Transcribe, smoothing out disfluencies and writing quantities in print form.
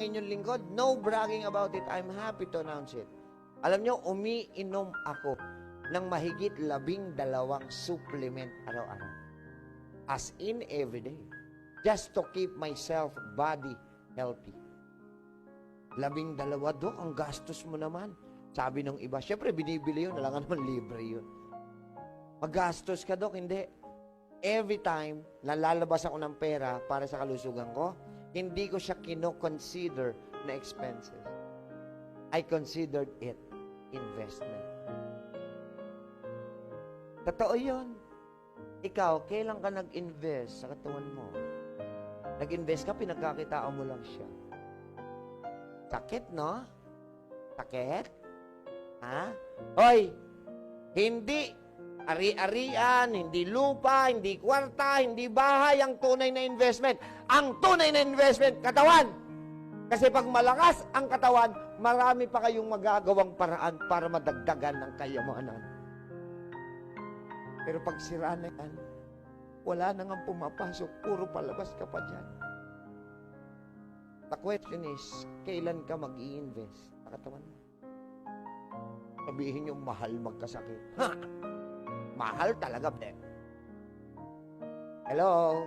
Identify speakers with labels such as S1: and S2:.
S1: inyong lingkod, no bragging about it. I'm happy to announce it. Alam nyo, umiinom ako ng mahigit 12 supplement araw-araw. As in, everyday. Just to keep myself body healthy. 12, Dok, ang gastos mo naman. Sabi ng iba, syempre binibili yun, alangan naman libre yun. Magastos ka, Dok, hindi. Every time na lalabas ako ng pera para sa kalusugan ko, hindi ko siya kino-consider na expenses. I considered it investment. Totoo yun. Ikaw, kailan ka nag-invest sa katawan mo? Nag-invest ka, pinagkakitaan mo lang siya. Sakit, no? Sakit? Ha? Hoy! Hindi ari-arian, hindi lupa, hindi kwarta, hindi bahay ang tunay na investment. Ang tunay na investment, katawan! Kasi pag malakas ang katawan, marami pa kayong magagawang paraan para madagdagan ng kayamanan. Pero pag sira na yan, wala na nga pumapasok, puro palabas ka pa dyan. The question is, kailan ka mag-i-invest sa katawan mo? Sabihin yung mahal magkasakit. Ha! Mahal talaga, be. Hello?